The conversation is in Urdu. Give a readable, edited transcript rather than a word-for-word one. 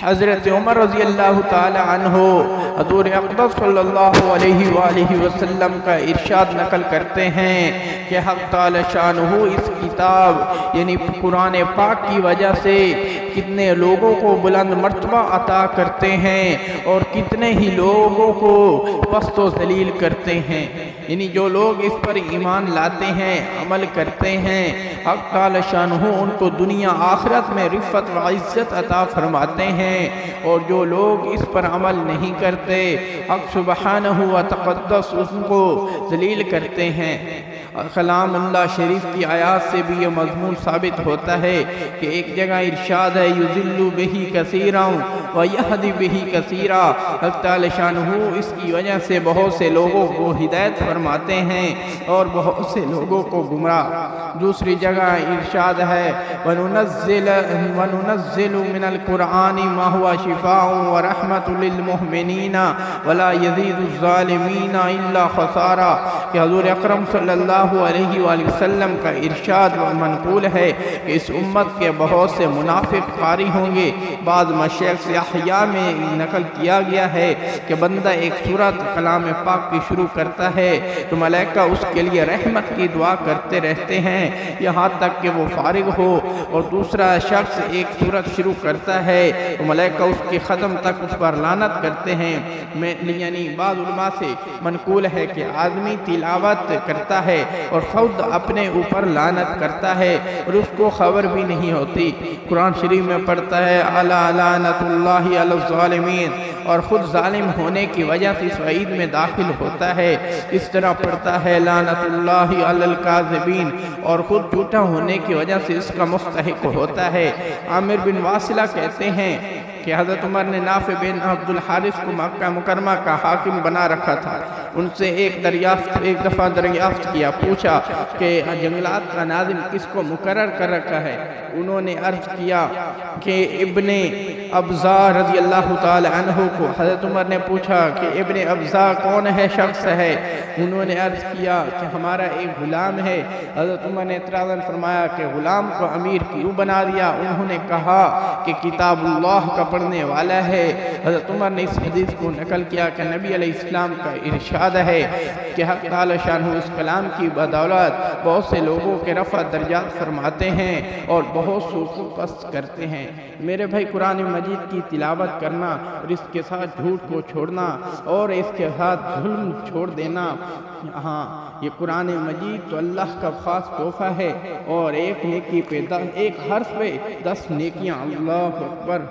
حضرت عمر رضی اللہ تعالی عنہ حضور اقدس صلی اللہ علیہ وآلہ وسلم کا ارشاد نقل کرتے ہیں کہ حق تعالی شانہ اس کتاب یعنی قرآن پاک کی وجہ سے کتنے لوگوں کو بلند مرتبہ عطا کرتے ہیں اور کتنے ہی لوگوں کو پست و ذلیل کرتے ہیں۔ یعنی جو لوگ اس پر ایمان لاتے ہیں، عمل کرتے ہیں، حق تعالی شانہ ان کو دنیا آخرت میں رفعت و عزت عطا فرماتے ہیں، اور جو لوگ اس پر عمل نہیں کرتے حق سبحانہ و تقدس ان کو ذلیل کرتے ہیں۔ کلام اللہ شریف کی آیات سے بھی یہ مضمون ثابت ہوتا ہے کہ ایک جگہ ارشاد ہے یذل بہ کثیرا ویہدی بہ کثیرا، حق تعالی شانہ اس کی وجہ سے بہت سے لوگوں کو ہدایت فرماتے ہیں اور بہت سے لوگوں کو گمراہ۔ دوسری جگہ ارشاد ہے وَنُنَزِّلُ مِنَ الْقُرْآنِ مَا هُوَ شِفَاءٌ وَرَحْمَةٌ لِّلْمُؤْمِنِينَ وَلَا يَزِيدُ الظَّالِمِينَ إِلَّا خَسَارًا، کہ حضور اکرم صلی اللہ علیہ وآلہ وسلم کا ارشاد و منقول ہے کہ اس امت کے بہت سے منافق قاری ہوں گے۔ بعض مشائخ سے احیاء میں نقل کیا گیا ہے کہ بندہ ایک سورت کلام پاک کی شروع کرتا ہے تو ملائکہ اس کے لیے رحمت کی دعا کرتے رہتے ہیں یہاں تک کہ وہ فارغ ہو، اور دوسرا شخص ایک سورت شروع کرتا ہے تو ملائکہ اس کے ختم تک اس پر لعنت کرتے ہیں۔ یعنی بعض علماء سے منقول ہے کہ آدمی تلاوت کرتا ہے اور خود اپنے اوپر لعنت کرتا ہے اور اس کو خبر بھی نہیں ہوتی، قرآن شریف میں پڑھتا ہے الا لعنت اللہ علی الظالمین، اور خود ظالم ہونے کی وجہ سے اس وعید میں داخل ہوتا ہے۔ اس طرح پڑھتا ہے لعنت اللہ علی الکاذبین، اور خود جھوٹا ہونے کی وجہ سے اس کا مستحق ہوتا ہے۔ عامر بن واصلہ کہتے ہیں کہ حضرت عمر نے نافع بن عبد الحارث کو مکہ مکرمہ کا حاکم بنا رکھا تھا۔ ان سے ایک دفعہ دریافت کیا، پوچھا کہ جنگلات کا ناظم کس کو مقرر کر رکھا ہے؟ انہوں نے عرض کیا کہ ابن ابزا رضی اللہ تعالی عنہ کو۔ حضرت عمر نے پوچھا کہ ابن ابزا کون ہے، شخص ہے؟ انہوں نے عرض کیا کہ ہمارا ایک غلام ہے۔ حضرت عمر نے اعتراضاً فرمایا کہ غلام کو امیر کیوں بنا دیا؟ انہوں نے کہا کہ کتاب اللہ کا پڑھنے والا ہے۔ حضرت عمر نے اس حدیث کو نقل کیا کہ نبی علیہ السلام کا ارشاد ہے کہ حق تعالی شانہ اس کلام کی بدولت بہت سے لوگوں کے رفع درجات فرماتے ہیں اور بہت سو کو پست کرتے ہیں۔ میرے بھائی، قرآن مجید کی تلاوت کرنا اور اس کے ساتھ جھوٹ کو چھوڑنا اور اس کے ساتھ ظلم چھوڑ دینا، ہاں یہ قرآن مجید تو اللہ کا خاص تحفہ ہے، اور ایک نیکی پہ ایک حرف پہ 10 نیکیاں۔ اللہ اکبر۔